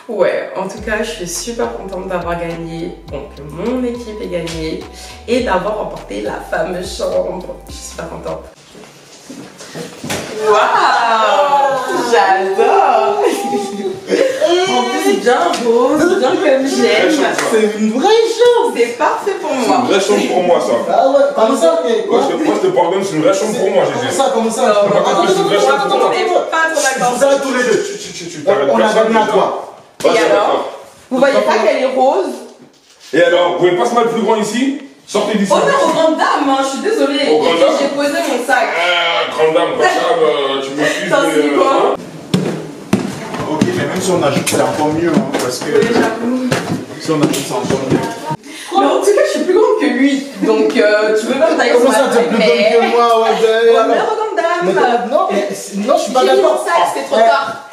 Ouais, en tout cas, je suis super contente d'avoir gagné, donc que mon équipe ait gagné et d'avoir remporté la fameuse chambre. Je suis super contente. Waouh, j'adore. En plus, bien rose, bien comme j'aime. C'est une vraie chambre. C'est parfait pour moi. C'est une vraie chambre pour moi, ça. Ah ouais, comment ça? Moi, je te pardonne, c'est une vraie chambre pour moi, Comment Gégé. ça? Comment ça? Attends, c'est une vraie chambre pour moi. Pas ton accord. Vous allez tous les deux. On a gagné à quoi? Et alors, vous voyez pas qu'elle est rose? Et alors, vous pouvez pas se mettre plus grand ici? Sortez d'ici. Honneur aux grandes dames, hein, je suis désolée. Aux grandes dames? J'ai posé mon sac. Grande dame, comme ça, tu m'excuses. T'en sais quoi? Ok, mais même si on ajoute, c'est encore mieux, hein, parce que Oui, j'avoue. si on ajoute, c'est encore mieux. Mais en tout cas, je suis plus grande que lui. Donc, tu veux même tailler Comment ça, t'es plus grande que moi? Ouais, Honneur aux grandes dames. non, non, je suis pas J'ai mis mon d'accord. sac, c'est trop tard.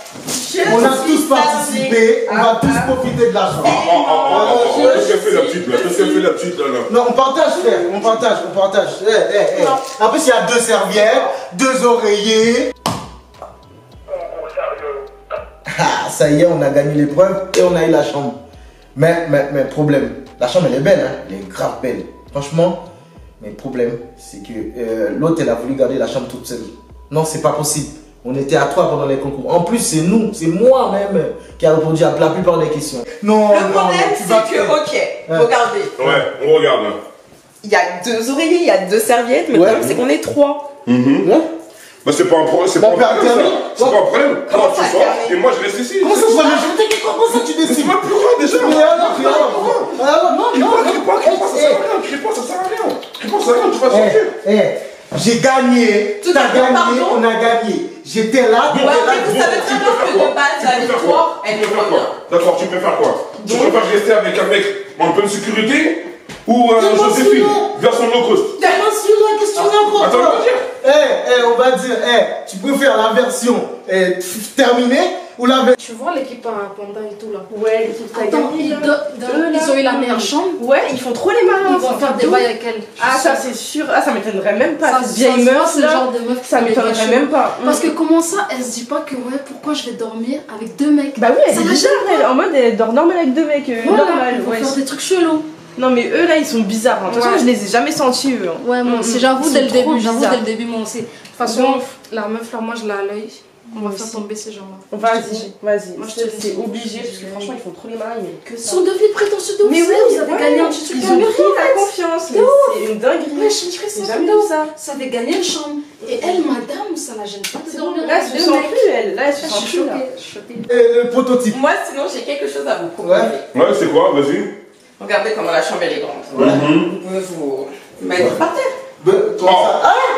On a tous participé, on va tous profiter de l'argent. Qu'est-ce qu'elle fait la petite là? Qu'est-ce qu'elle fait la petite là? Non, on partage, frère, on partage. En plus, il y a 2 serviettes, 2 oreillers. Ah, ça y est, on a gagné l'épreuve et on a eu la chambre. Mais problème, la chambre elle est belle, hein, elle est grave belle. Franchement, mais problème, c'est que l'autre elle a voulu garder la chambre toute seule. Non, c'est pas possible. On était à 3 pendant les concours. En plus, c'est moi-même qui a répondu à la plupart des questions. Non, Le problème, c'est que, ok, regardez. Ouais, on regarde. Il y a 2 oreillers, il y a 2 serviettes, mais le problème, c'est qu'on est 3. Bah c'est pas un problème, c'est pas un problème ça. C'est pas un problème. Toi tu sors et moi je reste ici. Comment ça, comment ça tu décides? C'est pas plus grand déjà. Mais alors, non, Crie pas, ça sert à rien. Crie pas, ça sert à rien. Crie pas, ça sert à rien, tu vas sortir. J'ai gagné, Tout t'as à fait, gagné, pardon. on a gagné. J'étais là, Ouais, mais vous savez très bien que de base, la victoire, elle est trop bien. D'accord, tu peux faire quoi? Tu préfères rester avec un mec en pleine sécurité ou Joséphine, version low cost? qu'est-ce que tu racontes? Attends, on va dire. On va dire, tu préfères la version terminée ou la version... Tu vois l'équipe Panda et tout là. Ouais, l'équipe t'a Attends, gagné. ils ont eu la meilleure chambre. Ouais, ils font trop les malins. Ils vont faire des bails avec elle. Ah, ça c'est sûr. Ah, ça m'étonnerait même pas. Ça, Cette vieille meuf c'est le là. genre de meuf Ça m'étonnerait même pas. Parce que comment ça, elle se dit pas que ouais, pourquoi je vais dormir avec 2 mecs? Bah oui, elle Ça est la bizarre, gêne elle. En mode, elle dort normal avec 2 mecs. Voilà, Normal, ils vont ouais. faire des trucs chelous. Non, mais eux là, ils sont bizarres. De toute façon, je les ai jamais sentis eux. Ouais, moi aussi, j'avoue dès le début, moi aussi. De toute façon, Donc, la meuf là, moi je l'ai à l'œil. On va faire tomber ces gens-là. Vas-y. Moi, je te le C'est dis. obligé parce que franchement, ils font trop les malins. Ils que Ils ça. sont devenus prétentieux de ouf. Mais oui, vous avez gagné un petit truc. Ils ont pris ta confiance. Mais c'est une dinguerie. Ouais, je dirais J'ai ça. jamais vu ça. Ça avait gagné une chambre. Et elle, madame, ça la gêne pas de dormir Là, avec elle se 2 sent mecs. plus, elle. Là, elle se Je sent suis plus. là. choquée. Le prototype. Moi, sinon, j'ai quelque chose à vous proposer. Ouais, c'est quoi? Vas-y. Regardez comment la chambre elle est grande. Vous pouvez vous mettre par terre.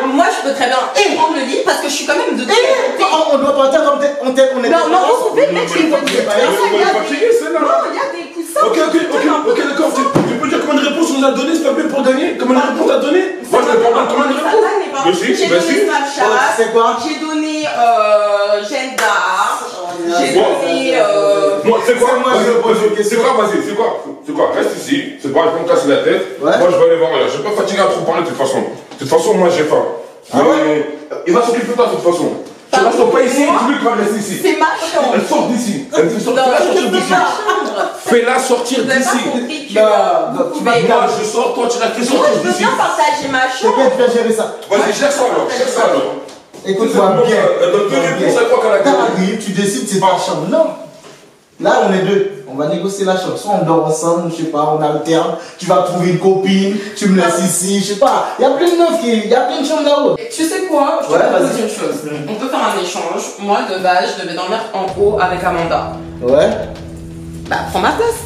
Moi, je peux très bien prendre le lit parce que je suis quand même de On doit partir comme on est. Non, vous pouvez le mettre une bonne Elle est fatiguée, celle-là. Non, il y a des coussins. Ok, d'accord. Tu peux dire combien de réponses on a donné, s'il te plaît, pour gagner? Combien de réponses t'as donné? Moi, je vais prendre combien de réponses? J'ai donné Snapchat, C'est quoi? j'ai donné Genda, j'ai donné. Moi, c'est quoi? Moi, je pose une question. C'est quoi? Reste ici. C'est pas, je vais me casser la tête. Ouais. Moi, je vais aller voir ailleurs. Je vais pas fatiguer à trop parler de toute façon. De toute façon, moi, j'ai faim. Il va s'occuper de toi de toute façon. Tu restes pas ici, tu veux qu'il va rester ici. C'est ma chambre. Elle sort d'ici. Elle me fait sortir. Fais-la sortir d'ici. Moi, je sors, toi, tu la fais Moi, sortir je veux d'ici. bien partager ma chambre. T'inquiète, tu vas gérer ça. Vas-y, gère ça alors. Écoute-moi bien. Elle donne deux réponses à quoi qu'elle a gagné. T'arrives, tu décides, c'est ta chambre. Non. Là, on est 2. On va négocier la chambre. Soit on dort ensemble, je sais pas, on alterne. Tu vas trouver une copine, tu me laisses ici, je sais pas. Il y a plein de meufs il y a plein de chambres là-haut. Tu sais quoi? Je te propose une chose. On peut faire un échange. Moi, de base, je devais dormir en haut avec Amanda. Ouais. Bah, prends ma place.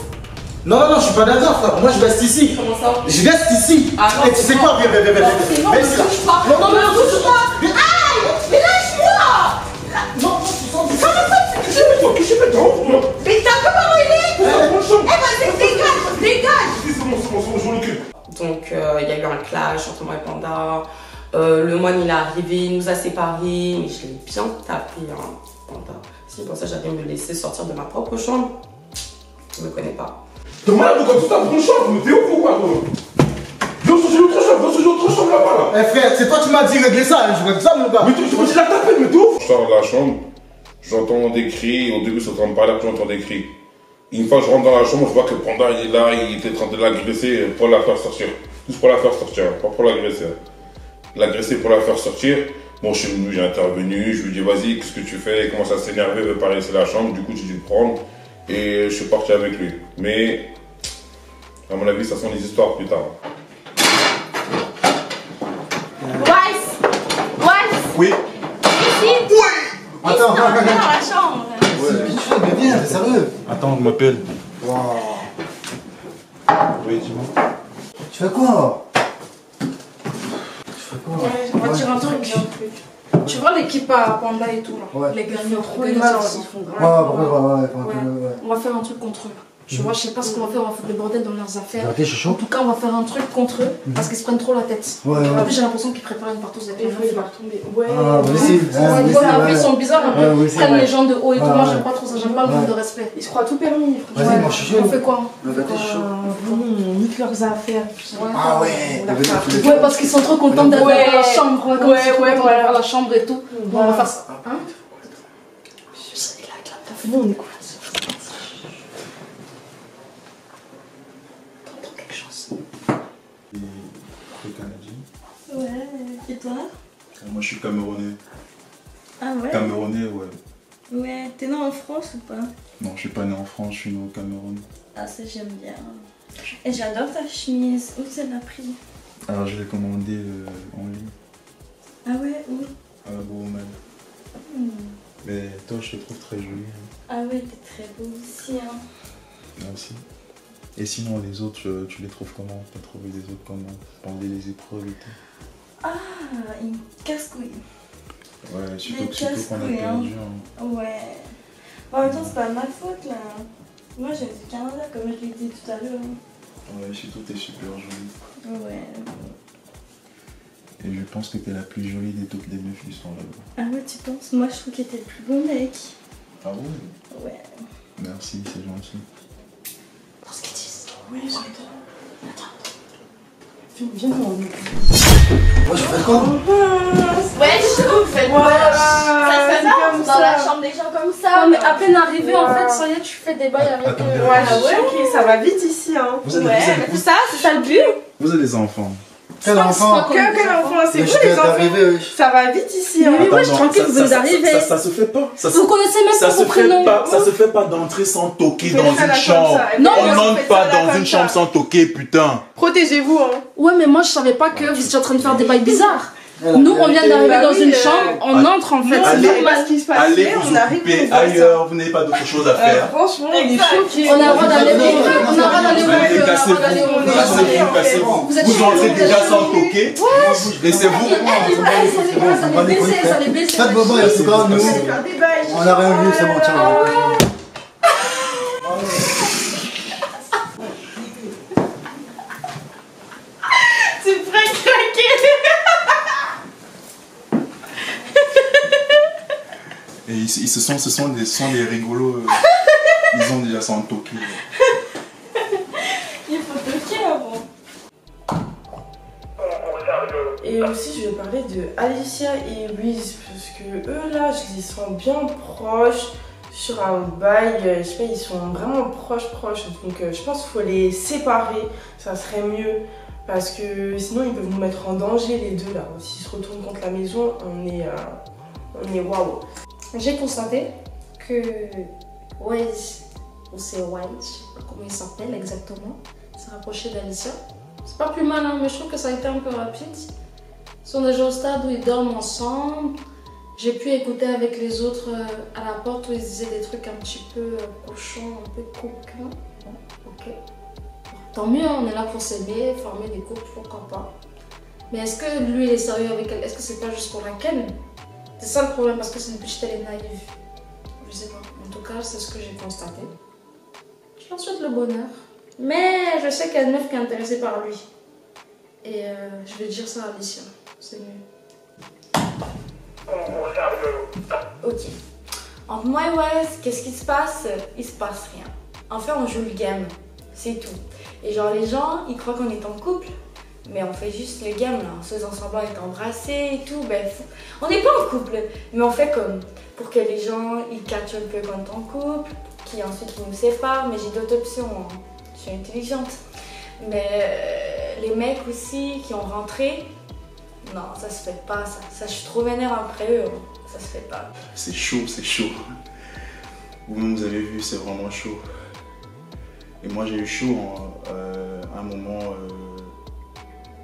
Non, je suis pas d'accord, frère. Moi, je reste ici. Comment ça? Je reste ici. Ah non, Et tu sais quoi? Viens. Non, Viens ici, là. touche pas. Non, touche pas. Aïe! Mais lâche-moi! Non, tu sens du Qu'est-ce que tu fais? Mais t'as comment il est? Eh, vas-y, dégage! C'est bon, je m'en occupe. Donc, il y a eu un clash entre moi et Panda. Le moine, il est arrivé, il nous a séparés. Mais je l'ai bien tapé, hein, Panda. Si pour ça, j'allais me laisser sortir de ma propre chambre. Je me connais pas. T'es malade ou quoi? Tu t'as pris une chambre? Mais t'es ouf ou quoi, toi? Viens sur une autre chambre, viens sur une autre chambre là-bas là. Eh frère, c'est toi qui m'as dit régler ça, hein. Je règle ça mon gars. Mais tu m'as dit la tapette, mais t'es ouf? Je sors de la chambre, j'entends des cris, au début c'est en train de parler, après j'entends des cris. Une fois je rentre dans la chambre, je vois que le panda il est là, il était en train de l'agresser pour la faire sortir. Juste pour la faire sortir, pas pour l'agresser. L'agresser pour la faire sortir. Bon, je suis venu, j'ai intervenu, je lui dis vas-y, qu'est-ce que tu fais? Il commence à s'énerver, veut pas laisser la chambre, du coup j'ai dû le prendre et je suis parti avec lui. Mais, à mon avis, ça sont des histoires plus tard. Oui. Ici. Oui. Attends, Attends, dans la chambre. Qu'est-ce que tu fais? Mais viens, t'es sérieux? Attends, on m'appelle. Wow. Oui, dis-moi. Tu fais quoi? On va dire un truc. Tu vois l'équipe à Panda et tout là, Ouais. les gagnants, trop les mal, gagnants, ils ils font grave. Ouais. On va faire un truc contre eux. Tu vois, je sais pas ce qu'on va faire, on va foutre le bordel dans leurs affaires. Regardez, je suis En chaud. tout cas, on va faire un truc contre eux parce qu'ils se prennent trop la tête. Ouais, En ouais. plus, j'ai l'impression qu'ils préparent une partouze avec Et les il gens. va retomber. Ouais. Ah, oui, si. Ah, oui, Voilà, c'est ils vrai. sont bizarres un peu. Ouais, oui, Ils c'est prennent vrai. les gens de haut et tout. Ouais, Moi, ouais. j'aime pas trop ça, j'aime pas le manque de respect. Ils se croient tout permis, franchement. Vas-y, moi je suis chaud. On fait quoi? Vas-y, je suis chaud. On nique leurs affaires. Ah ouais. On leur fait un Ouais, parce qu'ils sont trop contents d'être Ouais. dans la chambre. Ouais, Ouais, voilà. dans la chambre et tout. Bon, on va faire ça. Hein? Nous, on est quoi? T'entends quelque chose? T'es canadien? Ouais. Et toi? Moi, je suis camerounais. Ah ouais? Camerounais, ouais. Ouais. T'es né en France ou pas? Non, je suis pas né en France, je suis né au Cameroun. Ah, ça, j'aime bien. Et j'adore ta chemise. Où tu l'as pris? Alors, je l'ai commandé en ligne Ah ouais, où? à la Bouromade. Mais toi, je te trouve très jolie. Hein. Ah ouais, t'es très beau aussi, hein. Merci. Et sinon, les autres, tu les trouves comment? T'as trouvé les autres comment? Pendant les épreuves et tout? Ah, une casse-couille. Ouais, surtout Les qu'on a casse-couilles, perdu. Hein. Ouais. En même temps, c'est pas ma faute, là. Moi, j'aime du Canada, comme je l'ai dit tout à l'heure. Ouais, surtout t'es super jolie. Ouais. Et je pense que t'es la plus jolie de toutes les meufs qui sont là-bas. Ah ouais, tu penses? Moi, je trouve que t'es le plus beau mec. Ah ouais? Ouais. Merci, c'est gentil. Parce qu'ils disent. Oui, j'entends. Moi je fais quoi? Ouais, je trouve, faites Voilà. Ça se fait pas comme dans ça. la chambre des gens comme ça. Non, mais à peine arrivé, en fait, ça y est, tu fais des bails avec eux. Attends. Ouais, ouais. Ok, ça va vite ici, hein. Vous êtes, Ouais, mais ça, c'est ça le but. vous êtes des enfants. Quel enfant? Quel enfant, c'est Mais vous je les viens enfants. d'arriver, oui. Ça va vite ici, hein. Oui, ouais, je non, tranquille, ça- vous venez ça- d'arriver. Ça se fait pas. Ça, Vous connaissez même ça pas se vos fait prénoms. pas. Ça se fait pas d'entrer sans toquer Faites dans ça une là chambre. comme ça. Non, On Faites n'entre ça pas là dans comme une ça. chambre sans toquer, putain. Protégez-vous, hein. Ouais, mais moi, je savais pas que vous étiez en train de faire des bails bizarres. La Nous, on vient vérité, d'arriver bah dans oui, une chambre, on entre en fait. Nous, on Allez. sait pas ce qui se passe. Allez on vous arrive, occuper on voit ça. ailleurs, vous n'avez pas d'autre chose à faire. Franchement, on est choqués. On a le droit d'aller où on veut, on a le droit d'aller où on veut, on a le droit Cassez-vous, d'aller où on veut. cassez-vous, cassez-vous. Vous êtes Vous entrez chelous, déjà vous êtes sans chelous. toquer. Laissez-vous. Ça les baisser, ça les baisser. Faites vos bails, en tout cas, nous, Faire des bails. on a rien vu, c'est bon, tiens. C'est prêt à craquer. Et ce sont des rigolos. Ils ont déjà sans toquer. Il faut toquer avant. Et aussi, je vais parler de Alicia et Wiz, parce que eux là, je les sens bien proches sur un bail. Je sais pas, ils sont vraiment proches. Donc, je pense qu'il faut les séparer, ça serait mieux. Parce que sinon, ils peuvent nous mettre en danger les deux là. S'ils se retournent contre la maison, on est waouh. J'ai constaté que Wiz, ou c'est Wiz, je sais pas comment il s'appelle exactement, s'est rapproché d'Alicia. C'est pas plus mal, hein, mais je trouve que ça a été un peu rapide. Ils sont déjà au stade où ils dorment ensemble. J'ai pu écouter avec les autres à la porte où ils disaient des trucs un petit peu cochons, un peu coquins. Bon, ok. Tant mieux, on est là pour s'aimer, former des couples, pourquoi pas. Mais est-ce que lui il est sérieux avec elle? Est-ce que c'est pas juste pour la ken? C'est ça le problème, parce que c'est une petite, elle est naïve. Je sais pas. En tout cas, c'est ce que j'ai constaté. Je leur souhaite le bonheur. Mais je sais qu'il y a une meuf qui est intéressée par lui. Et je vais dire ça à Alicia. C'est mieux. Ok. Entre moi et Wes, qu'est-ce qui se passe? Il se passe rien. En fait, on joue le game. c'est tout. Et genre les gens, ils croient qu'on est en couple, mais on fait juste le game là, en se faisant semblant d'être embrassés et tout. Bref, on n'est pas en couple, mais on fait comme pour que les gens ils catchent un peu qu'on est en couple, qui ensuite ils nous séparent. Mais j'ai d'autres options, hein. Je suis intelligente. Mais les mecs aussi qui ont rentré, non, ça se fait pas ça. Ça, je suis trop vénère après eux, hein. Ça se fait pas. C'est chaud, c'est chaud. Vous-même, vous avez vu, c'est vraiment chaud. Et moi, j'ai eu chaud à un moment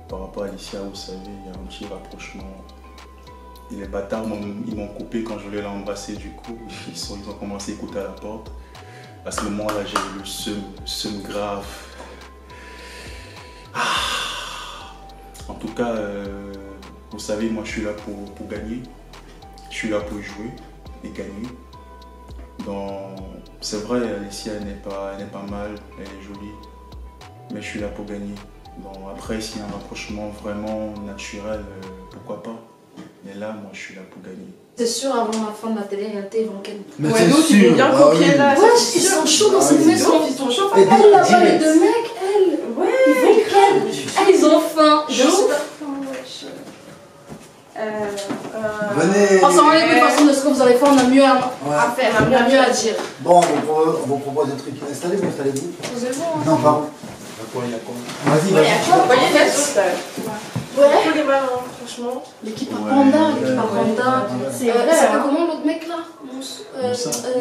par rapport à Alicia, vous savez, il y a un petit rapprochement. Et les bâtards, ils m'ont coupé quand je voulais l'embrasser, du coup. Ils ont commencé à écouter à la porte. À ce moment-là, j'ai eu le seum grave. En tout cas, vous savez, moi, je suis là pour gagner. Je suis là pour jouer et gagner. C'est vrai, Alicia elle n'est pas mal, elle est jolie, mais je suis là pour gagner. Après, s'il y a un rapprochement vraiment naturel, pourquoi pas. Mais là, moi, je suis là pour gagner. C'est sûr, avant la fin de la télé-réalité, ils vont ken. Mais Ouais, c'est donc ils vont sûr. bien Ah coquer oui. là. Ouais, ils sont chauds dans cette maison. Ils sont chauds. Et Elle là-bas, les direct. deux mecs, elle. Ouais, Ils vont ken. Ah, ils ont faim. Je suis pas Venez. On s'en rend les coups de façon de ce que vous avez fait, on a mieux à Ouais. faire, on a mieux à dire. Bon, on vous propose un truc. Installez-vous, installez-vous. Posez-vous. Non, pardon. Vas-y, Ouais, vas-y. Vous voyez les autres là. Ouais. Trop les malins, franchement. L'équipe à Ouais. Panda, l'équipe à Panda. C'est Il vrai. s'appelle hein. comment l'autre mec là Moussa.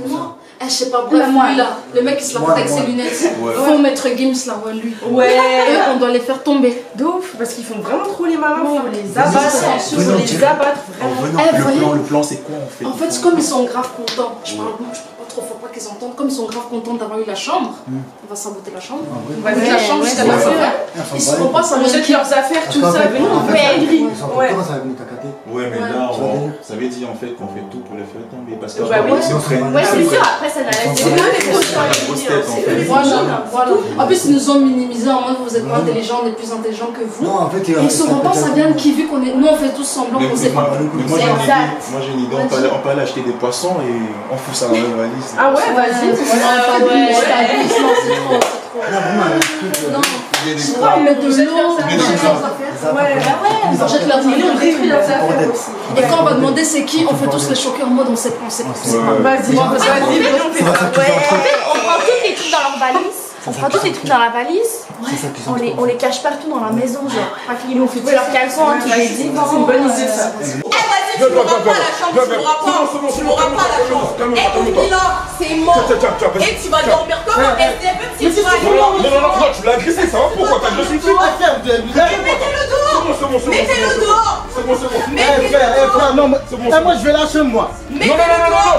Non. Ah, je sais pas, bref, lui là. Le mec qui se la porte avec ses lunettes. Ouais. Faut mettre Gims là, ouais, lui. Ouais. Eux, on doit les faire tomber. De ouf, parce qu'ils font vraiment trop les malins. Ouais. Faut les abattre. Venez, Faut on les dirait. abattre En vraiment. venant, voyez. le plan, c'est quoi en fait? En fait, comme ils sont grave contents, je parle pas trop, faut pas qu'ils entendent. Comme ils sont grave contents d'avoir eu la chambre, on va saboter la chambre. En vrai. On va Avec mettre la chambre jusqu'à ouais. la fin. Enfin, Ils bah, seront pas sans On jette leurs affaires, tout Parce qu'en ça. fait, Venons, en on fait, fait aigri. Ils sont Ouais. contents, ça va venir t'accater. Ouais, mais Ouais. là, Tu vas dire. ça veut dire en fait qu'on fait tout pour les faire tomber. Parce que Bah oui. si on freine, Ouais, si on freine- Après, ça n'a Ils sont C'est eux les prochains la grosse tête, en fait. Voilà. En plus, ils nous ont minimisé en mode vous êtes pas intelligents, on est plus intelligents que vous. Non, en fait, Et ils sauront pas, ça vient de qui vu qu'on est. Nous, on fait tous semblant qu'on sait pas. mais moi, C'est j'ai une idée. exact. Moi, j'ai une idée. On peut aller acheter des poissons et on fout ça dans la valise. Ah ouais, vas-y. Non, vraiment, un truc. Non, Il y a des on va mettre de l'eau, Mais on c'est jette ça. leurs affaires. Ouais, On jette leurs Ils ont affaires. détruit leurs affaires aussi. Et quand on va demander c'est qui, on fait tous les choquer en mode on sait pas, on sait pas. Ouais. Vas-y, Moi, vas-y, vas-y, venez, on fait Ça va ça. s'accuser entre eux. On prend tous les trucs dans leur valise. On prend tous les trucs dans la valise. C'est ça qui On les cache partout dans la maison, genre. Ils nous font leurs caleçons, tous les C'est une divans. bonne idée ça. Tu l'auras pas la chambre, tu l'auras pas. Tu l'auras pas la chambre. Et oublie là, c'est mort. Et tu vas dormir comme un SDF si tu vas Non, tu l'as agressé, ça va pourquoi t'as agressé? Mettez-le dehors. Mettez-le dehors. C'est bon. frère, non, moi je vais lâcher moi. Non,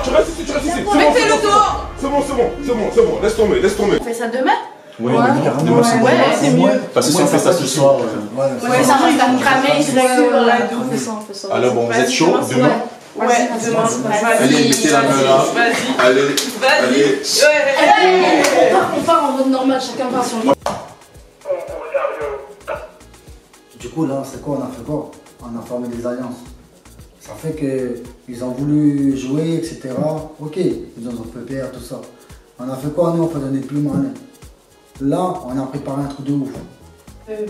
tu restes ici, Mettez-le dehors. C'est bon, laisse tomber. On fait ça demain? Ouais, demain, c'est bon. c'est mieux. Parce que si on fait ça ce soir. Ouais, ça va faire cramer, je On fait ça, on fait ça. Alors bon, vous êtes chaud demain? Ouais, demain. Allez, mettez la main là. Vas-y. Allez. On part en mode normal, chacun part sur lui. Du coup, là, c'est quoi? On a fait quoi? On a formé des alliances. Ça fait qu'ils ont voulu jouer, etc. Ok, ils nous ont fait perdre, tout ça. On a fait quoi? Nous, on fait donner plus malin. Là, on a préparé un truc de ouf.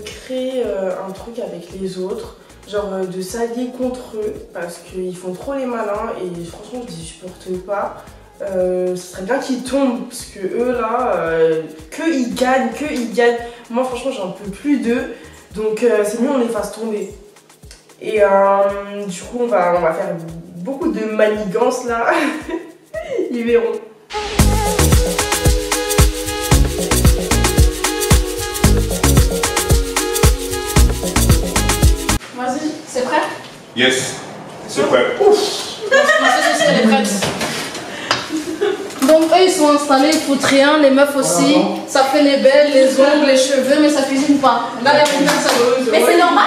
Créer un truc avec les autres, genre de s'allier contre eux parce qu'ils font trop les malins et franchement je les supporte pas. Ce serait bien qu'ils tombent parce que eux là, qu'ils gagnent. Moi franchement j'en peux plus d'eux, donc c'est mieux on les fasse tomber. Et du coup on va faire beaucoup de manigances là, ils verront. Vas-y, c'est prêt? Yes, c'est prêt. Ma sauce aussi, elle est prête. Donc eux ils sont installés, ils foutent rien, les meufs aussi. Ça fait les belles, les ongles, les cheveux, mais ça cuisine pas. Là, il y a combien de salauds? Mais c'est normal,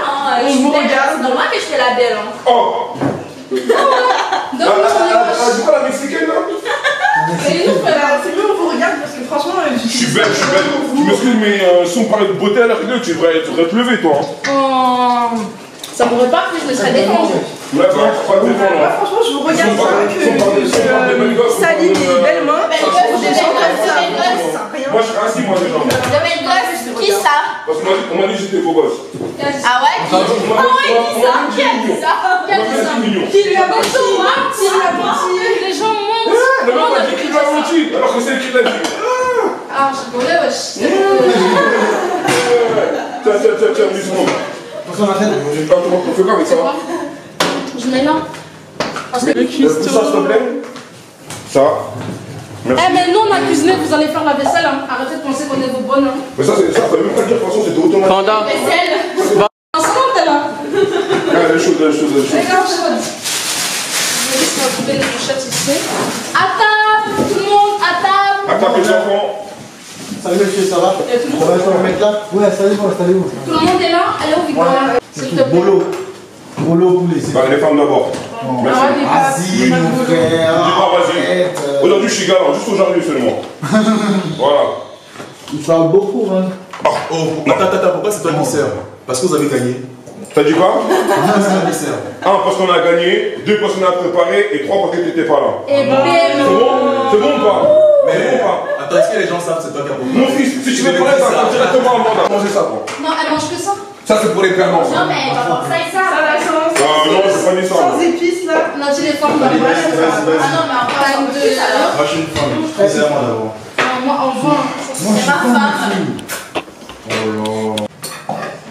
hein. On vous regarde. C'est normal que je fais la belle, hein. Oh, Donc, c'est quoi la mexicaine là? C'est mieux on vous regarde parce que franchement Je suis belle. Tu m'excuses, mais si on parlait de beauté à l'heure que tu devrais te lever, toi. ça m'aurait pas plu, je me serais défendue. Ouais, pas de défendre. moi franchement je vous regarde pas que Sans parler des Saline manigances, et belles mains. Belle gosse, Des gens comme ça, belle gosse. ça sert à rien. Moi, je serais assis, moi, déjà. Le mec gosse, qui ça? Parce qu'on m'a dit que j'étais beau gosse. Ah ouais? Qui ça? Qui a dit ça? Qui a dit ça? Qui lui a menti? Qui lui a menti? Les gens mentent. Le mec m'a dit qu'il lui a menti, alors que c'est qui l'a dit. Ah, je connais, wesh. Tiens, mise-moi. On fait quoi avec ça? Je mets là. Parce que ça, s'il te plaît. Ça. Merci. Eh, mais nous, on a cuisiné, vous allez faire la vaisselle. Hein. Arrêtez de penser qu'on est vos bonnes. Hein. Mais ça, ça veut même pas dire de toute façon, c'était automatique. Panda. Vaisselle. Ensemble, t'es là. Ah, elle est chaude. Regarde, chaude. Je vais juste trouver les fourchettes ici. À table, tout le monde, à table. À table, les enfants. Salut monsieur, ça va? Et tout le Ça va, je vais mettre là? Ouais, salut, où? Tout le monde est là. Allez, où Victoria? S'il te plaît. Bolo poulet, c'est Bah, les femmes d'abord. Merci. Vas-y, mon frère. Dis pas vas-y. Aujourd'hui, je suis galant, juste aujourd'hui seulement. Voilà. Il parle beaucoup, hein. Oh, attends, pourquoi c'est toi qui sers? Parce que vous avez gagné. T'as dit quoi? C'est toi qui sers. 1 parce qu'on a gagné, 2 parce qu'on a préparé et 3 parce que t'étais pas là. Et C'est bon? C'est bon ou pas? Mais attends, est-ce que les gens savent que c'est toi qui as préparé? Mon fils, si tu veux parler, ça va directement à moi. Mangez ça, quoi. Non, elle mange que ça. Ça, c'est pour les paiements. Non, mais elle va voir ça et ça. Non, c'est pas mis ça. Sans épices là. On a dit les femmes. Vas-y, vas-y. Ah non, mais après, la de alors. Moi, je suis une femme. Sers-moi d'abord. Non, moi, en vin. C'est ma femme.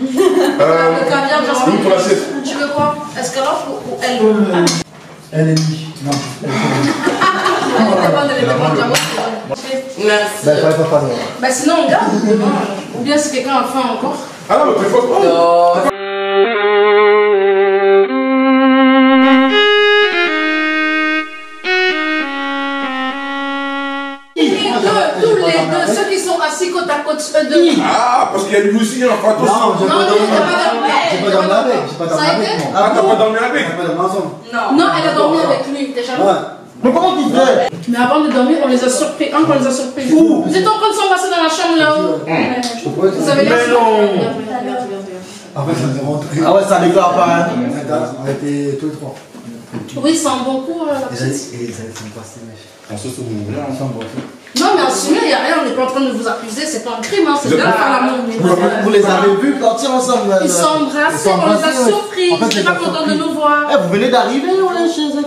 Le caviar, bien sûr. Oui, pour l'assiette. Tu veux quoi? Escalope ou elle? Elle est nue. Non. Elle était bonne, elle était bonne. Merci. Bah, il fallait pas parler. Bah sinon on garde demain. Ou bien si quelqu'un a faim encore. Ah non, mais préfère pas. Non. Tous les deux, ceux qui sont assis côte à côte, eux deux. Ah, parce qu'il y a lui aussi, un patos. Non, j'ai Non, pas lui, il n'a dormi. pas dormi. J'ai pas dormi avec. J'ai pas dormi Ça a avec. été? moi. Ah, t'as pas dormi avec? J'ai pas dormi ensemble. Non, elle a dormi avec lui, déjà. Ouais. Mais comment tu fais? Mais avant de dormir, on les a surpris. On les a surpris. Où? Vous êtes en train de s'embrasser dans la chambre là-haut. Vous avez l'air. Mais non. En fait, on est rentrés. Ah ouais, ça déclare pas, hein. On était tous les trois. Oui, c'est un bon coup. La Et ils petite. allaient se me passer, mec. On se souviens bien. Ensemble, Non, mais assumez, il n'y a rien, on n'est pas en train de vous accuser, c'est pas un crime, hein, c'est bien de faire l'amour. Vous les avez vus partir ensemble là, Ils sont embrassés, on les a surpris, ils étaient pas contents de nous voir. Eh, vous venez d'arriver, on est chez Et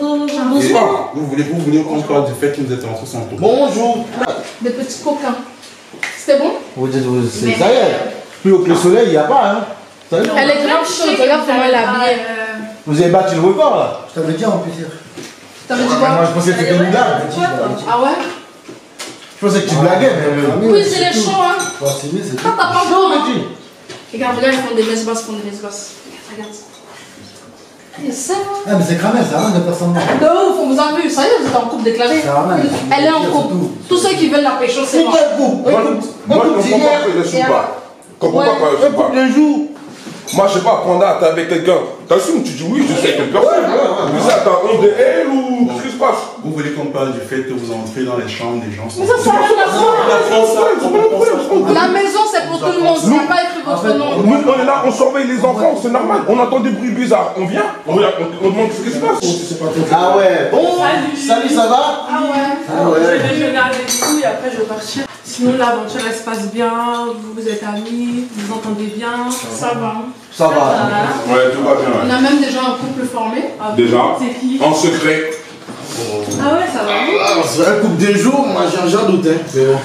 vous voulez qu'on parle du fait que vous êtes rentrés sans tout. Bonjour. Des petits coquins. C'était bon? Vous dites, c'est ça y est. Plus haut que le soleil, il n'y a pas, hein. Ça y est. Elle est grave chaude, regarde comment elle est habillée. Vous avez battu le record là. Je t'avais dit en plus hier. T'avais dit Moi quoi? je pensais que c'était une blague. Ah ouais? Je pensais que tu blaguais, mais. Oui, c'est les chauds, hein. Faut assumer, c'est Quand tout. t'as pas Chaud, le temps. mais dis. Regarde, là, ils font des mesbasses, Regarde. Et ça, Ah, mais c'est cramé, ça, hein, de personne morte. de ouf, on vous a vu, ça y est, vous êtes en couple déclaré. Ça ramène. Elle est en couple. Tous ceux qui veulent la pécho, c'est C'est mort. quel couple? Moi, je comprends pas que je suis pas. Comprends pas que je Un suis pas. couple d'un jour. Moi, je sais pas, Panda, t'es avec quelqu'un. T'assumes, tu dis oui, je sais avec personne. Mais ça, t'as honte de elle ou qu'est-ce qui se passe? Vous voulez qu'on parle du fait que vous entrez dans les chambres des gens sans Mais ça, ça n'a rien à voir. La Nous, maison, c'est pour tout le monde, ça n'a pas écrit votre nom. on est là, on surveille les enfants, c'est normal. On entend des bruits bizarres. On vient, on demande ce qui se passe. Ah ouais, bon. Salut, ça va? Ah ouais. Ah ouais. Je vais déjeuner avec vous et après je vais partir. Sinon l'aventure elle se passe bien, vous êtes amis, vous vous entendez bien. Ça va. Ça va. Ouais, tout va bien. On a même déjà un couple formé. Déjà, C'est qui? en secret. Ah ouais, ça va. Ah, c'est un couple d'un jour, moi j'en doute, hein. Mais bon.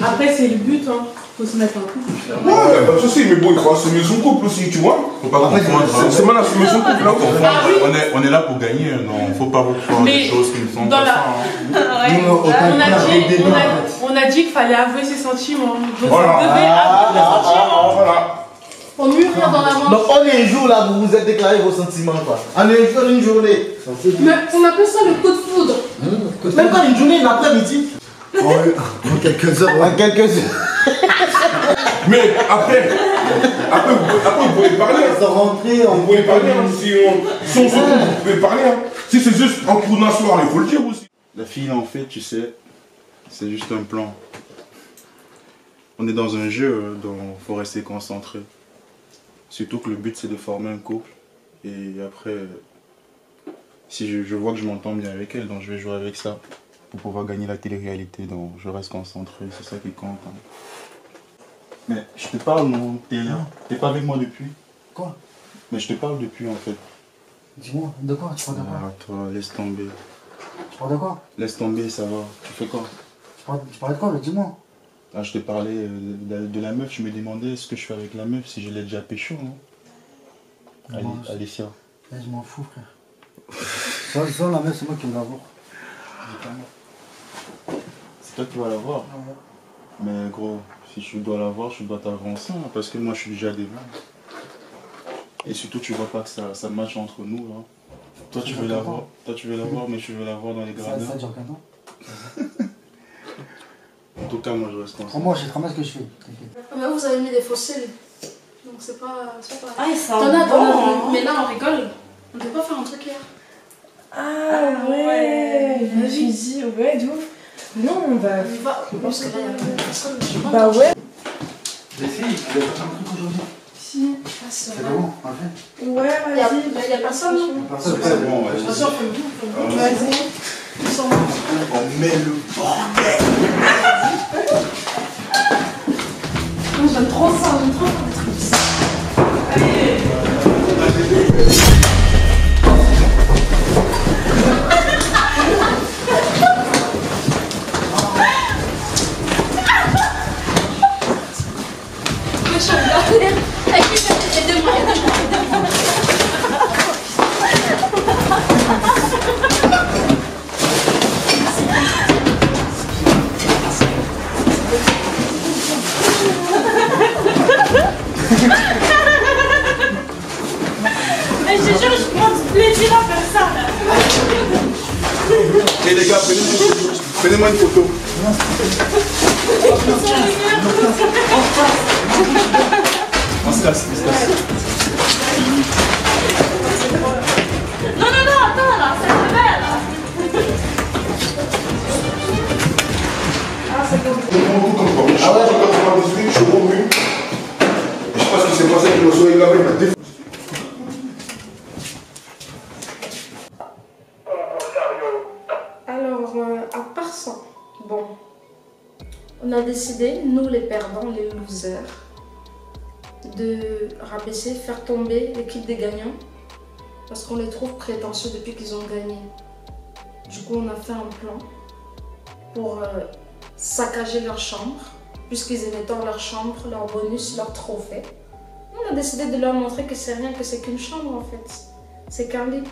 Après c'est le but, hein. Faut se mettre en couple. Ouais, pas de soucis, mais bon, il faut assumer son couple aussi, tu vois. Faut pas confondre. C'est mal assumer son couple, là. On est là pour gagner, non, faut pas vous faire Mais des choses qui ne sont dans pas la- ça. hein. Nous, autant On a dit qu'il fallait avouer ses sentiments. Donc Voilà. vous devez avouer vos sentiments. Voilà. Faut mûrir dans l'avance. Donc on est un jour là, vous vous êtes déclaré vos sentiments quoi. On est un jour, une journée. Mais on appelle ça le coup de foudre. Même pas une journée, une après-midi. En quelques heures, En quelques heures. Mais après, vous pouvez parler. Ils sont rentrés, Vous pouvez parler, hein. Si on se trompe, vous pouvez parler. Hein. Si c'est juste un coup d'un soir, il faut le dire aussi. La fille, en fait, tu sais, c'est juste un plan. On est dans un jeu, donc il faut rester concentré. Surtout que le but, c'est de former un couple. Et après, si je vois que je m'entends bien avec elle, donc je vais jouer avec ça. pour pouvoir gagner la télé-réalité, donc je reste concentré, c'est ça qui compte. Hein. Mais je te parle, non, t'es là. T'es pas avec moi depuis? Quoi? Mais je te parle depuis en fait. Dis-moi, de quoi? Tu parles de quoi? Ah, toi, laisse tomber. Tu parles de quoi? Laisse tomber, ça va. Tu fais quoi? Tu parlais de quoi? Dis-moi. Ah, je te parlais de la meuf, je me demandais ce que je fais avec la meuf, si je l'ai déjà pécho, non? Alicia. Je m'en fous, frère. Ça, la meuf, c'est moi qui veux la voir. C'est toi qui vas la voir? Mais gros, si tu dois la voir, tu dois t'avancer, hein, parce que moi je suis déjà devant. Et surtout, tu vois pas que ça match entre nous, là. Toi, tu veux la voir, mais tu veux la voir dans les gradins. Ça dure qu'un temps. En tout cas, moi je reste comme ça. Moi, je sais très bien ce que je fais. Mais vous avez mis des fossiles. Donc c'est pas pareil. Ah, ils sont T'en mais là on rigole. On ne peut pas faire un truc hier. Ah ouais, je me suis dit, ouais, d'où. Non, on va. Parce que là, il y a personne. Bah ouais. Les filles, vous avez fait un truc aujourd'hui? Si. C'est bon, on fait? Ouais, vas-y. Il y a personne, non? C'est bon, vas-y. Vas-y. On met le bordel. J'aime trop ça, des trucs comme ça. Mais je te jure, je prends du plaisir à faire ça là. Et les gars, prenez-moi une photo. On se casse, on se casse. Non, attends là, c'est le verre là. Ah ouais, je suis revenu. Je sais pas ce qui s'est passé avec le soleil là-bas, il m'a défoncé. Alors, à part ça, bon, on a décidé, nous les perdants, les losers, de rabaisser, faire tomber l'équipe des gagnants parce qu'on les trouve prétentieux depuis qu'ils ont gagné. Du coup, on a fait un plan pour saccager leur chambre, puisqu'ils aimaient tant leur chambre, leur bonus, leur trophée. On a décidé de leur montrer que c'est rien, que c'est qu'une chambre en fait. C'est qu'un lit.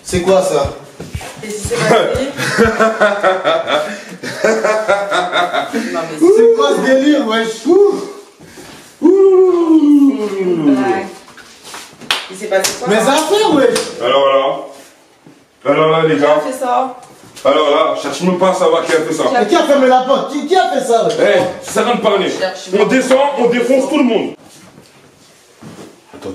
C'est quoi ça? Et si c'est passé? Non mais C'est quoi ce délire, wesh? c'est une blague. Il s'est passé quoi? Mes affaires, wesh! Alors là, les Qui a gars. fait ça? Alors là, cherche même pas à savoir qui a fait ça. Mais qui a fermé la porte? Qui a fait ça, wesh? Eh, ça sert à rien de parler. On descend, on défonce tout le monde. Attends.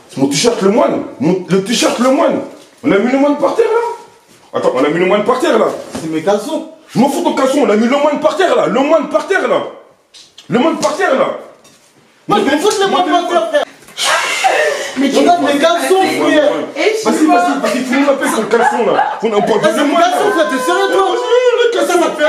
C'est mon t-shirt le moine. Le t-shirt le moine. On a mis le moine par terre là. Attends, on a mis le moine par terre là. C'est mes caleçons. Je m'en fous ton caleçon, on a mis le moine par terre là. Le moine par terre là. Le moine par terre là. Moi, je m'en fous de les moines par terre, frère. Regarde mes caleçons, frère. Vas-y, fous-nous la paix avec ton caleçon là. On parle de C'est le mes moine. caleçons, frère, t'es sérieux, toi? Le caleçon, ça fait.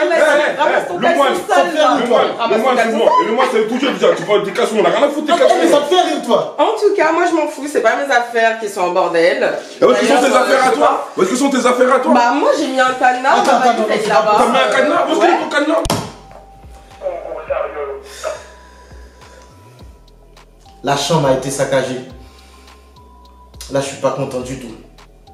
Le moine, ça veut tout dire déjà. Tu parles des caleçons, on a rien à foutre des Attends, mais caleçons. ça te fait rire, toi? En tout cas, moi je m'en fous, c'est pas mes affaires qui sont en bordel. Et où est-ce que sont tes affaires à toi? Où est-ce que sont tes affaires à toi? Bah moi j'ai mis un cadenas, Attends, ma valise elle est là-bas. T'as mis un cadenas? Où est-ce que c'est ton cadenas? La chambre a été saccagée. Là, je suis pas content du tout.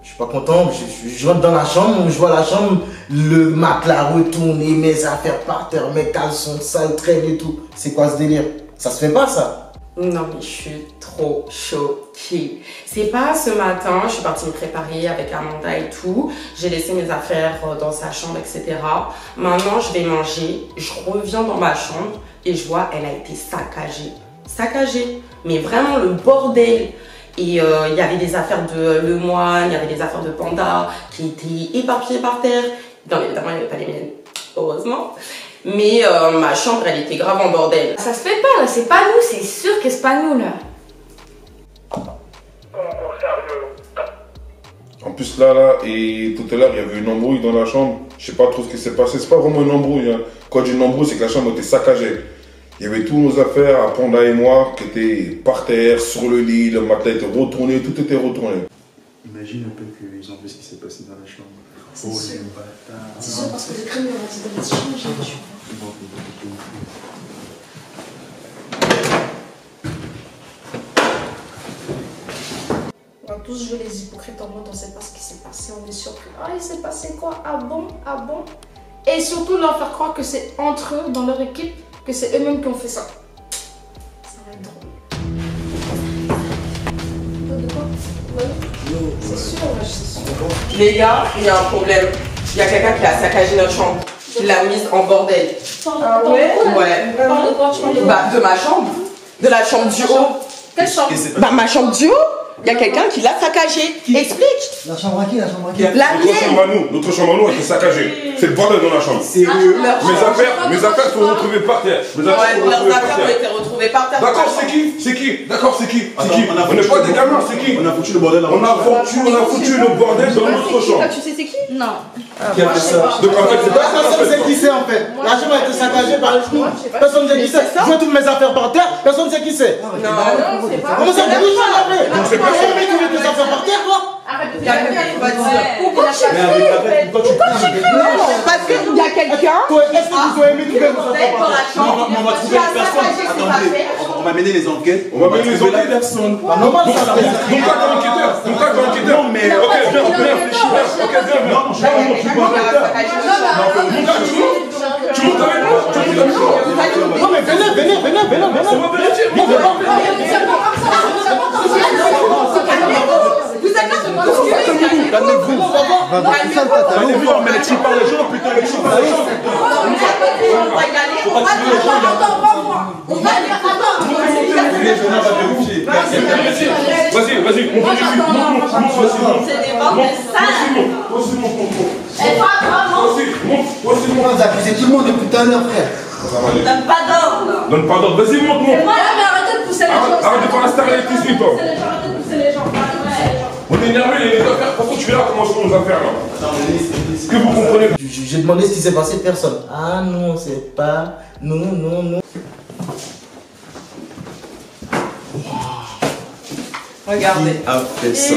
Je suis pas content. Je rentre dans la chambre, je vois la chambre, le matelas retourné, mes affaires par terre, mes caleçons sales traînent et tout. C'est quoi ce délire? Ça se fait pas, ça? Non mais je suis trop choquée. C'est pas ce matin, je suis partie me préparer avec Amanda et tout. J'ai laissé mes affaires dans sa chambre, etc. Maintenant je vais manger, je reviens dans ma chambre et je vois elle a été saccagée. Saccagée, mais vraiment le bordel. Et il y avait des affaires de Le Moine, il y avait des affaires de Panda qui étaient éparpillées par terre. Non évidemment il n'y avait pas les miennes, heureusement. Mais ma chambre, elle était grave en bordel. Ça se fait pas là, c'est pas nous, c'est sûr que c'est pas nous là. En plus là, et tout à l'heure, il y avait une embrouille dans la chambre. Je sais pas trop ce qui s'est passé. C'est pas vraiment une embrouille. Hein. Quand je dis une embrouille, c'est que la chambre était saccagée. Il y avait tous nos affaires à Panda et moi qui étaient par terre, sur le lit, le matelas était retourné, tout était retourné. Imagine un peu qu'ils ont vu ce qui s'est passé dans la chambre. C'est sûr. C'est sûr parce que le crime aurait dit de changer, tu vois. On va tous jouer les hypocrites en mode on sait pas ce qui s'est passé, on est surpris. Ah, il s'est passé quoi? Ah bon? Ah bon? Et surtout leur faire croire que c'est entre eux, dans leur équipe, que c'est eux-mêmes qui ont fait ça. Ça va être drôle. De quoi? Ouais. C'est sûr, ouais, c'est sûr. Les gars, il y a un problème. Il y a quelqu'un qui a saccagé notre chambre. Qui l'a mise en bordel. Ah ouais? Ouais. Parle de quoi? Tu parles de quoi? Bah, de ma chambre. De la chambre du haut. Quelle chambre? Bah, ma chambre du haut. Il y a quelqu'un qui l'a saccagé. Explique. La chambre à qui? La chambre à qui? La mienne. Notre chambre à nous, était saccagée. C'est le bordel dans la chambre. Sérieux? Mes affaires sont retrouvées par terre. Leurs affaires ont été retrouvées par terre. D'accord, c'est qui? D'accord, c'est qui? On n'est pas des gamins, c'est qui? On a foutu le bordel dans On a foutu le bordel dans notre chambre. Tu sais c'est qui? Non. Qui a fait ça? Donc en fait, c'est pas ça. Personne ne sait qui c'est en fait. La chambre a été saccagée par les fous. Personne ne sait qui c'est. Je vois toutes mes affaires par terre. Personne ne sait qui c'est. Non, c'est pas. Comment ça fait déjà après? C'est pas ça, mais tu mets tes affaires par terre, toi? il y a quelqu'un qui va dire. Pourquoi tu Parce qu'il y a quelqu'un. Est-ce que vous avez aimé trouver vos affaires par terre? Non, on va trouver personne. Attendez, on va mener les enquêtes. On va mener les enquêtes. Personne. Normal, ça fait. Donc là, t'es enquêteur. Non, mais. Ok, viens réfléchir. Ok, viens. Non, je suis pas enquêteur. Tu montes avec moi. Non, mais venez. Calmez-vous. Calmez-vous, on met les chips par les gens, putain, les chips par les gens. Vas-y, on vérifie. Vous accusez tout le monde depuis tout à l'heure, frère. Donne pas d'ordre. Donne pas d'ordre. Vas-y, monte. Mais arrêtez de pousser les gens. Arrête de faire la star électricité, toi. Arrêtez de pousser les gens. On est énervé, il y a des affaires. Pourquoi tu verras comment sont nos affaires là? Est-ce que vous comprenez? J'ai demandé ce qui s'est passé, personne. Ah non, c'est pas. Non. Regardez. Qui a fait ça?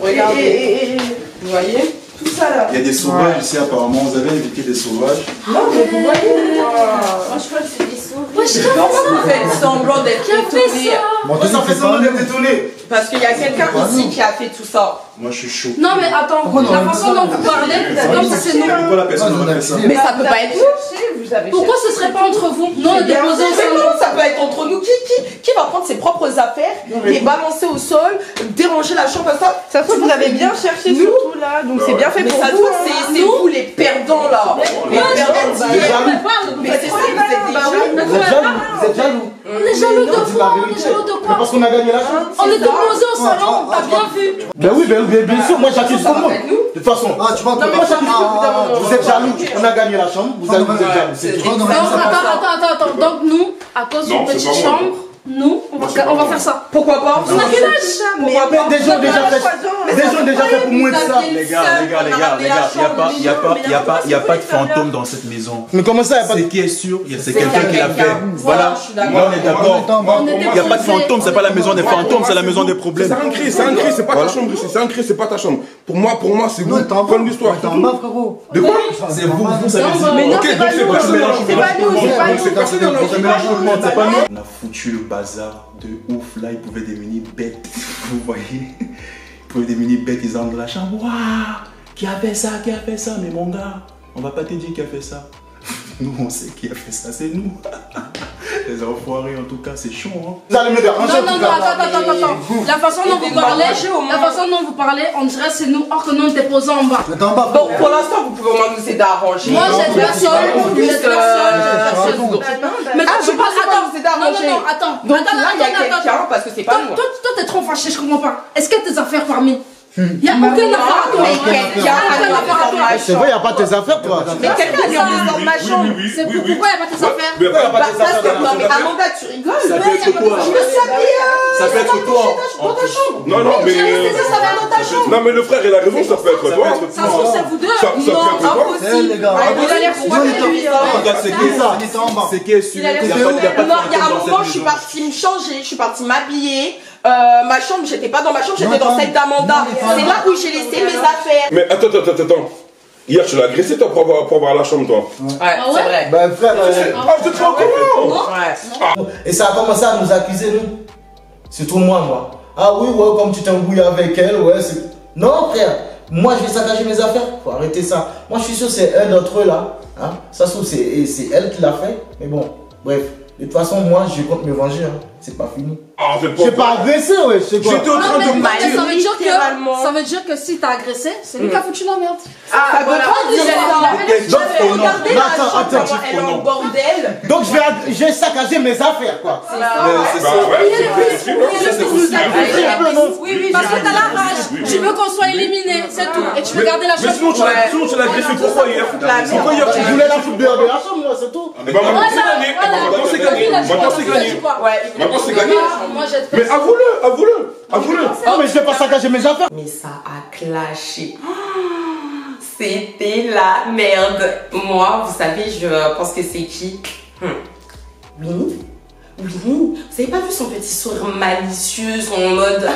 Regardez. Vous voyez? Tout ça là. Il y a des sauvages ici apparemment, vous avez invité des sauvages. Non, mais vous voyez. Moi, je crois que c'est des souris. Vous faites semblant d'être étonné. Moi, ça fait semblant d'être étonné. Parce qu'il y a quelqu'un ici qui a fait tout ça. Moi je suis chaud. Non, mais attends, la façon dont vous parlez, c'est comme si c'est nous. Pourquoi la personne a fait ça? Mais ça peut pas être nous. Pourquoi ce serait pas entre vous? Non, on est déposé au salon. Ça peut être entre nous. Qui va prendre ses propres affaires, les balancer au sol, déranger la chambre comme ça? Ça se trouve, vous avez bien cherché surtout là, donc c'est bien fait Mais pour ça se vous. trouve, c'est vous les perdants là. Les perdants d'hier. Mais c'est ça, Vous êtes jaloux. On est jaloux de quoi? On est jaloux de quoi? Parce qu'on a gagné la chambre. On est déposé au salon, t'as bien vu. Ben oui, bien sûr, moi j'accuse tout le monde. De toute façon, Ah, tu vois, vous êtes jaloux. On a gagné la chambre, vous êtes jaloux. C'est tout. Donc, attends. Donc, nous, à cause d'une petite chambre, nous, on va faire ça. Pourquoi pas? On a quel âge? Des gens déjà fait pour moins de ça. Les gars, il n'y a pas de fantôme dans cette maison. Mais comment ça, il n'y a pas de. C'est qui est sûr, c'est quelqu'un qui l'a fait. Voilà, Voilà, là on est d'accord. Il n'y a pas de fantôme, c'est pas la maison des fantômes, c'est la maison des problèmes. C'est un cri, c'est pas ta chambre. C'est un cri, c'est pas ta chambre. Pour moi, c'est vous. Fin de l'histoire. T'es en bas, frérot. De quoi? C'est vous savez. Mais non, Ok, c'est donc pas c'est nous. pas C'est pas nous, c'est pas nous. C'est personne dans On le a foutu le bazar de ouf, là ils pouvaient devenir bêtes, vous voyez. Ils pouvaient devenir bêtes, ils entrent dans la chambre. Waouh, qui a fait ça, mais mon gars, on va pas te dire qui a fait ça. Nous on sait qui a fait ça, c'est nous. Les enfoirés en tout cas, c'est chaud hein. Vous allez me déranger. Non, attends. La façon dont vous parlez, on dirait c'est nous, or que nous on était posés en bas. T'es en bas. Donc pour l'instant, vous pouvez au moins nous aider à arranger. Moi j'ai personne. Mais Ah, je pense que vous aider à arranger. Attends. Donc là, il y a quelqu'un parce que c'est pas nous. Toi, t'es trop fâché, je comprends pas. Est-ce que tes affaires parmi? Il n'y a aucune affaire à toi. C'est vrai, il n'y a pas tes affaires, toi. Mais quelqu'un vient dans ma chambre. C'est pourquoi il n'y a pas tes affaires? Mais Bah, ça, c'est non, mais Amanda, tu rigoles. Ça peut être quoi? Je me s'habille. Ça peut être toi. Dans ta chambre. Non, non, mais. Ça va dans ta chambre. Non, mais le frère, il a raison, ça peut être toi. Ça se trouve, c'est vous deux. Ça peut être toi. Impossible. les gars. Vous allez regarder lui. Regarde, c'est qui ça? C'est qui est sûr? Il y a un moment, je suis partie me changer, je suis partie m'habiller. Ma chambre, j'étais pas dans ma chambre, j'étais dans celle d'Amanda. C'est là où j'ai laissé mes affaires. Mais attends. Hier, tu l'as agressé, toi, pour avoir la chambre, toi. Ouais, c'est vrai. Ben, frère. Ah, je te fais comment? Ouais. Et ça a commencé à nous accuser, nous. Surtout moi. Ah oui, ouais, comme tu t'embrouilles avec elle, ouais, c'est. Non, frère. Moi, je vais saccager mes affaires. Faut arrêter ça. Moi, je suis sûr que c'est un d'entre eux là. Hein? Ça se trouve, c'est elle qui l'a fait. Mais bon, bref. De toute façon, moi, je compte me venger. Hein. C'est pas fini. Ah, j'ai pas agressé, ouais. C'est quoi? J'étais en train de partir. Ça veut dire que si t'as agressé, c'est lui qui a foutu la merde. Ah, ça veut pas dire ça. Regardez la chambre, attends, elle est en bordel. Donc, je vais saccager mes affaires, quoi. C'est ça. Oui, parce que t'as la rage. Tu veux qu'on soit éliminé, c'est tout. Et tu veux garder la chambre. Mais sinon, tu l'as agressé pourquoi hier? Pourquoi hier? Je voulais la foutre dehors de la chambre, moi, c'est tout. Maintenant, c'est gagné. Maintenant, c'est gagné. Maintenant, c'est gagné. Mais avoue-le. Non, mais je vais pas saccager mes affaires. Mais ça a clashé. C'était la merde. Moi, vous savez, je pense que c'est qui? Winnie. Vous avez pas vu son petit sourire malicieux, son mode.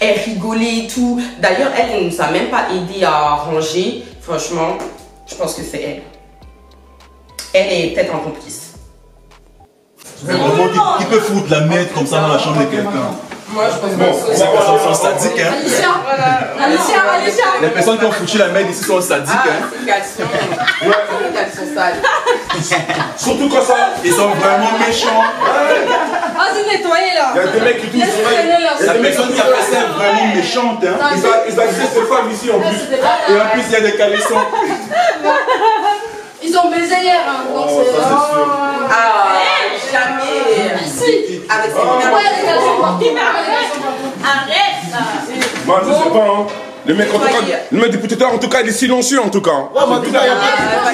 Elle rigolait et tout. D'ailleurs, elle ne nous a même pas aidé à ranger. Franchement, je pense que c'est elle. Elle est peut-être un complice. Mais vraiment, qui peut foutre la merde comme ça dans la chambre de quelqu'un? Moi, je pense que Ces personnes sont sadiques, hein? Alicia. Les personnes qui ont foutu la merde ici sont sadiques, hein? C'est qu'elles sont sales. Surtout quand ça. Ils sont vraiment méchants. Vas-y, nettoyez là. Il y a des mecs qui touchent sur La personne qui a fait ça est vraiment méchante, hein? Ils agressent les femmes ici en plus. Et en plus, il y a des calissons. Ils ont baisé hier, hein, donc c'est. Jamais. Si. Avec ses Moi, je sais pas, hein. Le mec, en tout cas, le mec député, en tout cas, il est silencieux, en tout cas. Ouais, mais en tout cas,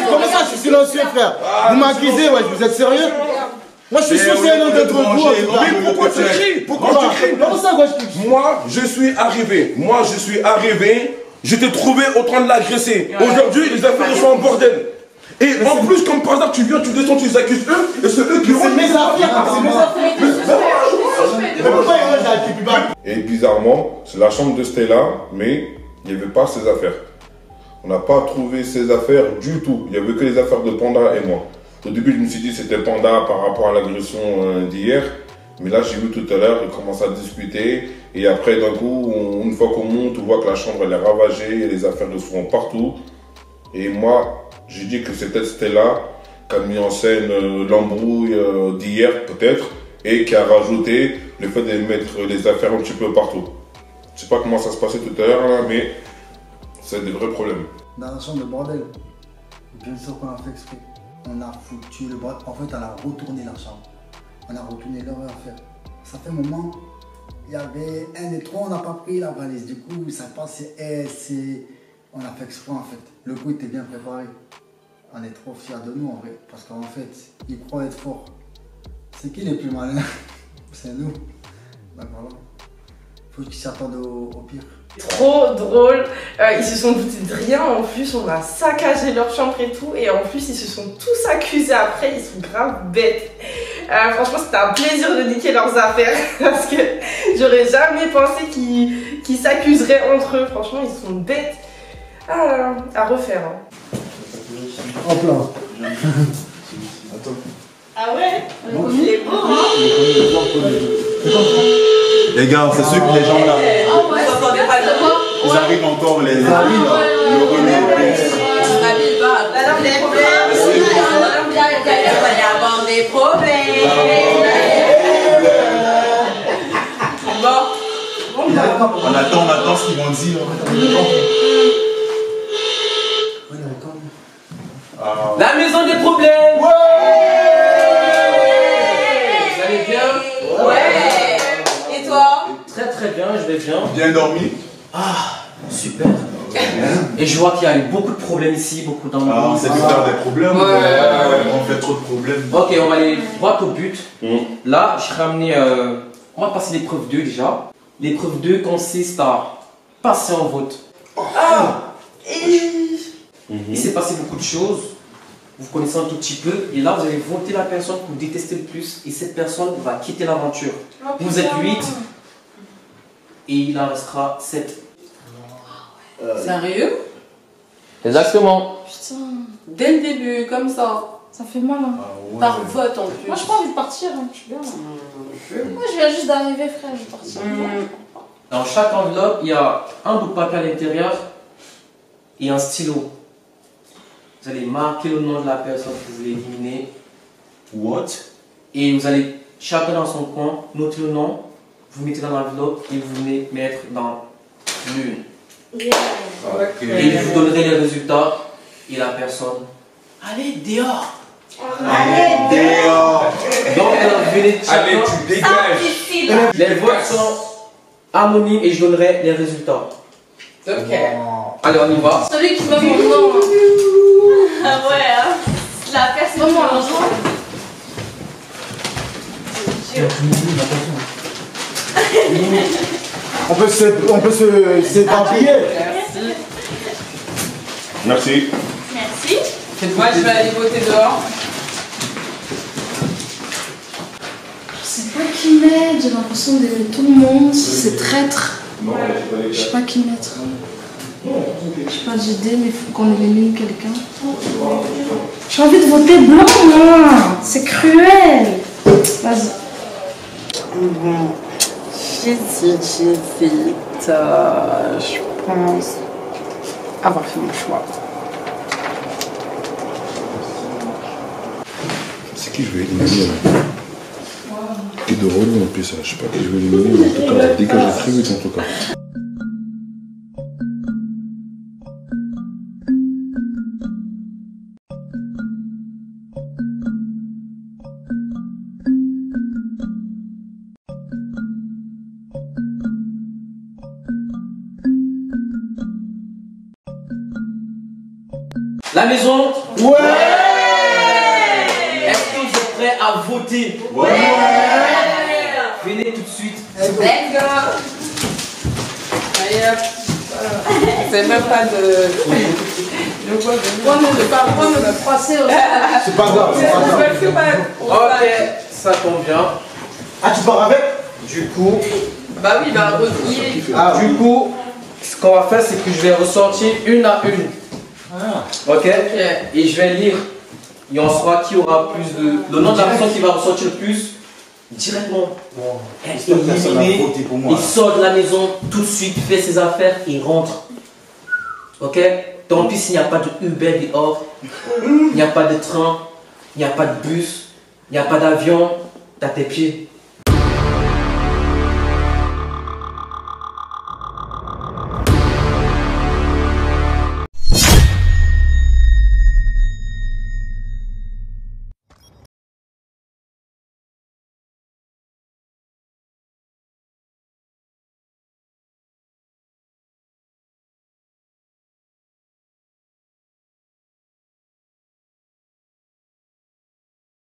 comment ça, je suis silencieux, frère? Vous m'accusez, ouais, vous êtes sérieux? Moi, je suis sûr que c'est l'un d'entre vous, en tout cas. Mais pourquoi tu cries? Pourquoi tu cries? Comment ça, moi, je crie? Moi, je suis arrivé. Je t'ai trouvé au train de l'agresser. Aujourd'hui, les affaires sont en bordel. Et en plus, comme par hasard, tu viens, tu descends, tu les accuses eux, et c'est eux qui C'est mes affaires, c'est mes affaires. Mais pourquoi il y a un plus bas? Et bizarrement, c'est la chambre de Stella, mais il n'y avait pas ses affaires. On n'a pas trouvé ses affaires du tout. Il n'y avait que les affaires de Panda et moi. Au début, je me suis dit que c'était Panda par rapport à l'agression d'hier. Mais là, j'ai vu tout à l'heure, ils commencent à discuter. Et après, d'un coup, une fois qu'on monte, on voit que la chambre elle est ravagée, et les affaires de sont partout. Et moi, j'ai dit que c'était Stella qui a mis en scène l'embrouille d'hier, peut-être, et qui a rajouté le fait de mettre les affaires un petit peu partout. Je sais pas comment ça se passait tout à l'heure, mais c'est des vrais problèmes. Dans la chambre de bordel, bien sûr qu'on a fait exprès. On a foutu le bordel. En fait, on a retourné la chambre. On a retourné leur affaire. Ça fait un moment, il y avait un des trois, on n'a pas pris la valise. Du coup, ça passait. On a fait exprès en fait. Le coup était bien préparé. On est trop fiers de nous en vrai. Parce qu'en fait, ils croient être forts. C'est qui les plus malins? C'est nous. Donc voilà. Faut qu'ils s'attendent au pire. Trop drôle. Ils se sont doutés de rien. En plus, on a saccagé leur chambre et tout. Et en plus, ils se sont tous accusés après. Ils sont grave bêtes. Franchement, c'était un plaisir de niquer leurs affaires. Parce que j'aurais jamais pensé qu'ils s'accuseraient entre eux. Franchement, ils sont bêtes. À refaire. Hein. Hop là. Ah ouais? Il est beau, hein? Les gars, c'est ceux que les gens là. Ils arrivent encore, les amis là. Le relais. Il va y avoir des problèmes. Bon. On attend ce qu'ils vont dire. La maison des problèmes. Ouais. Vous allez bien? Ouais. Et toi? Très très bien, je vais bien. Bien dormi? Ah, super. Et je vois qu'il y a eu beaucoup de problèmes ici, beaucoup d'ennuis. Ah, on s'est fait faire des problèmes. On fait trop de problèmes. Ok, on va aller droit au but. Là, je ramené. On va passer l'épreuve 2 déjà. L'épreuve 2 consiste à passer en vote. Il s'est passé beaucoup de choses. Vous connaissez un tout petit peu. Et là, vous allez voter la personne que vous détestez le plus. Et cette personne va quitter l'aventure. Vous êtes 8. Et il en restera 7. Sérieux? Exactement. Putain, Dès le début, comme ça. ça fait mal. Hein. Par vote en plus. Moi, j'ai pas envie de partir. Hein. Je suis bien là. Moi, je viens juste d'arriver, frère. Je vais partir. Dans chaque enveloppe, il y a un bout de papier à l'intérieur et un stylo. Vous allez marquer le nom de la personne que vous voulez éliminer. What? Et vous allez, chacun dans son coin, noter le nom. Vous mettez dans l'enveloppe et vous venez mettre dans l'une. Et je vous donnerai les résultats et la personne. Allez, dehors! Allez, dehors! Donc, venez chacun. Allez, tu dégages! Les votes sont anonymes et je donnerai les résultats. Ok. Allez, on y va. Celui qui veut mon nom. Ah ouais, hein. La personne qui Maman, mange. On peut s'éparpiller. Merci. Merci. Moi, je vais aller voter dehors. Je sais pas qui mettre. J'ai l'impression d'aimer tout le monde. C'est traître. Je sais pas qui mettre. Je sais pas d'idée, mais il faut qu'on élimine quelqu'un. J'ai envie de voter blanc, moi. C'est cruel. Vas-y. J'hésite. Je pense avoir fait mon choix. C'est qui je vais éliminer là? Qui de relou en plus, ça. Je sais pas qui je vais éliminer, mais en tout cas, dégager très vite en tout cas. La maison. Ouais! Est-ce que vous êtes prêts à voter? Ouais! Venez tout de suite. Let's go! Allez hop! C'est même pas de. Moi, me le froisser aussi. C'est pas grave, c'est pas grave. Ok, ça convient. Ah, tu pars avec? Du coup, Bah oui, bah retrouiller. du coup, ce qu'on va faire, c'est que je vais ressortir une à une. Ok? Et je vais lire. Et on saura qui aura plus de. Le nom de la personne qui va ressortir le plus directement. Elle est éliminée. Il sort de la maison tout de suite, fait ses affaires et rentre. Ok? Tant pis s'il n'y a pas de Uber dehors, il n'y a pas de train, il n'y a pas de bus, il n'y a pas d'avion, t'as tes pieds.